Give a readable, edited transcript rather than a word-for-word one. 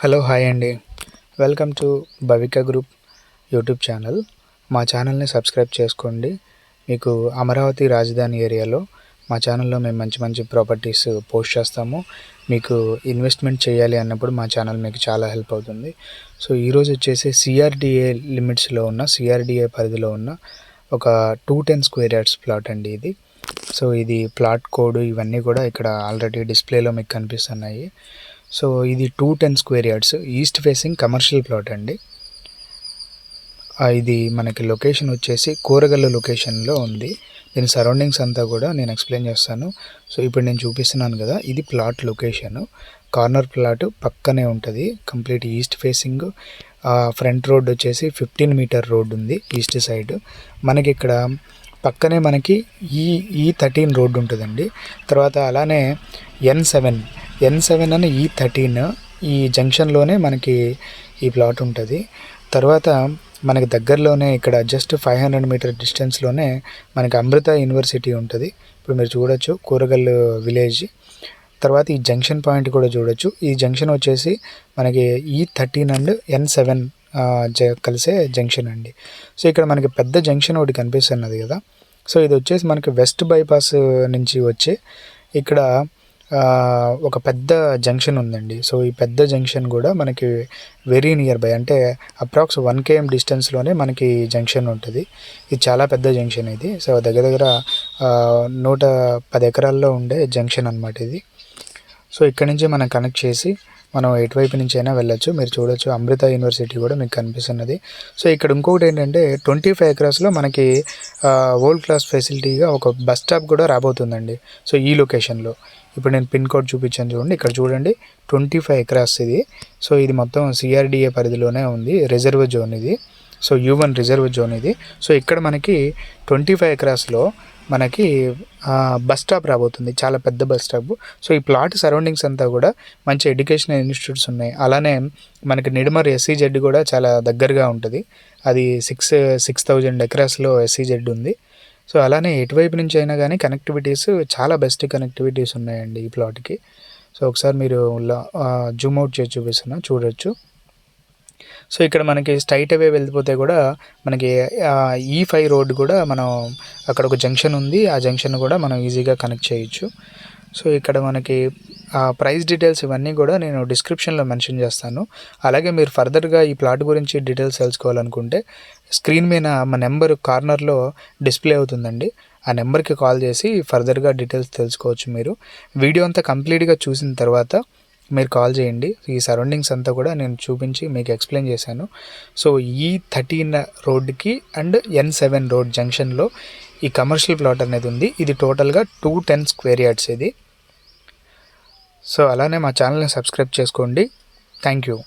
Hello hi అండి. Welcome to Bhavika group YouTube channel. మా ఛానల్ని సబ్స్క్రైబ్ చేసుకోండి. మీకు అమరావతి రాజధాని ఏరియాలో మా ఛానల్లో మేము మంచి మంచి ప్రాపర్టీస్ పోస్ట్ చేస్తాము. మీకు ఇన్వెస్ట్మెంట్ చేయాలి అన్నప్పుడు మా ఛానల్ మీకు చాలా హెల్ప్ అవుతుంది. సో ఈరోజు వచ్చేసి సిఆర్డిఏ లిమిట్స్లో ఉన్న సిఆర్డిఏ పరిధిలో ఉన్న ఒక 210 స్క్వేర్ యార్డ్స్ ప్లాట్ అండి ఇది. సో ఇది ప్లాట్ కోడ్ ఇవన్నీ కూడా ఇక్కడ ఆల్రెడీ డిస్ప్లేలో మీకు కనిపిస్తున్నాయి. సో ఇది 210 square yards east facing commercial plot అండి. ఇది మనకి లొకేషన్ వచ్చేసి కూరగల్లు లొకేషన్లో ఉంది. దీని సరౌండింగ్స్ అంతా కూడా నేను ఎక్స్ప్లెయిన్ చేస్తాను. సో ఇప్పుడు నేను చూపిస్తున్నాను కదా, ఇది ప్లాట్ లొకేషను. కార్నర్ ప్లాట్ పక్కనే ఉంటుంది, complete east facing. Front road వచ్చేసి 15 మీటర్ రోడ్ ఉంది ఈస్ట్ సైడ్. మనకి ఇక్కడ పక్కనే మనకి E13 రోడ్డు ఉంటుందండి. తర్వాత అలానే N7 అని E13 ఈ జంక్షన్లోనే మనకి ఈ ప్లాట్ ఉంటుంది. తర్వాత మనకి దగ్గరలోనే ఇక్కడ జస్ట్ 500 మీటర్ డిస్టెన్స్లోనే మనకి అమృత యూనివర్సిటీ ఉంటుంది. ఇప్పుడు మీరు చూడొచ్చు కూరగల్లు విలేజ్. తర్వాత ఈ జంక్షన్ పాయింట్ కూడా చూడొచ్చు. ఈ జంక్షన్ వచ్చేసి మనకి E13 అండ్ N7 కలిసే జంక్షన్ అండి. సో ఇక్కడ మనకి పెద్ద జంక్షన్ ఒకటి కనిపిస్తున్నది కదా. సో ఇది వచ్చేసి మనకి వెస్ట్ బైపాస్ నుంచి వచ్చి ఇక్కడ ఒక పెద్ద జంక్షన్ ఉందండి. సో ఈ పెద్ద జంక్షన్ కూడా మనకి వెరీ నియర్ బై, అంటే అప్రాక్స్ 1 km డిస్టెన్స్లోనే మనకి జంక్షన్ ఉంటుంది. ఇది చాలా పెద్ద జంక్షన్ ఇది. సో దగ్గర 110 ఎకరాల్లో ఉండే జంక్షన్ అనమాట ఇది. సో ఇక్కడ నుంచి మనం కనెక్ట్ చేసి మనం ఎటువైపు నుంచి అయినా వెళ్ళొచ్చు. మీరు చూడొచ్చు అమృత యూనివర్సిటీ కూడా మీకు కనిపిస్తున్నది. సో ఇక్కడ ఇంకొకటి ఏంటంటే 25 ఎకరాస్లో మనకి వరల్డ్ క్లాస్ ఫెసిలిటీగా ఒక బస్ స్టాప్ కూడా రాబోతుందండి. సో ఈ లొకేషన్లో ఇప్పుడు నేను పిన్ కోడ్ చూపించాను చూడండి. ఇక్కడ చూడండి 25 ఎకరాస్ ఇది. సో ఇది మొత్తం సిఆర్డిఏ పరిధిలోనే ఉంది, రిజర్వ్ జోన్ ఇది. సో U1 రిజర్వ్ జోన్ ఇది. సో ఇక్కడ మనకి 25 ఎకరాస్లో మనకి బస్ స్టాప్ రాబోతుంది, చాలా పెద్ద బస్ స్టాప్. సో ఈ ప్లాట్ సరౌండింగ్స్ అంతా కూడా మంచి ఎడ్యుకేషనల్ ఇన్స్టిట్యూట్స్ ఉన్నాయి. అలానే మనకి నిడమర్ SEZ కూడా చాలా దగ్గరగా ఉంటుంది. అది 6,000 ఎకరాస్లో SEZ ఉంది. సో అలానే ఎటువైపు నుంచి అయినా కానీ కనెక్టివిటీస్ చాలా బెస్ట్ కనెక్టివిటీస్ ఉన్నాయండి ఈ ప్లాట్కి. సో ఒకసారి మీరు జూమ్ అవుట్ చేసి చూపిస్తున్నా చూడొచ్చు. సో ఇక్కడ మనకి స్ట్రైట్ అవే వెళ్ళిపోతే కూడా మనకి E5 రోడ్ కూడా మనం అక్కడ ఒక జంక్షన్ ఉంది, ఆ జంక్షన్ కూడా మనం ఈజీగా కనెక్ట్ చేయొచ్చు. సో ఇక్కడ మనకి ప్రైస్ డీటెయిల్స్ ఇవన్నీ కూడా నేను డిస్క్రిప్షన్లో మెన్షన్ చేస్తాను. అలాగే మీరు ఫర్దర్గా ఈ ప్లాట్ గురించి డీటెయిల్స్ తెలుసుకోవాలనుకుంటే స్క్రీన్ మీద మా నెంబర్ కార్నర్లో డిస్ప్లే అవుతుందండి. ఆ నెంబర్కి కాల్ చేసి ఫర్దర్గా డీటెయిల్స్ తెలుసుకోవచ్చు. మీరు వీడియో అంతా కంప్లీట్గా చూసిన తర్వాత మీరు కాల్ చేయండి. ఈ సరౌండింగ్స్ అంతా కూడా నేను చూపించి మీకు ఎక్స్ప్లెయిన్ చేశాను. సో E13 రోడ్కి అండ్ N7 రోడ్ జంక్షన్లో ఈ కమర్షియల్ ప్లాట్ అనేది ఉంది. ఇది టోటల్గా 210 స్క్వేర్ యార్డ్స్ ఇది. సో అలానే మా ఛానల్ని సబ్స్క్రైబ్ చేసుకోండి. Thank you.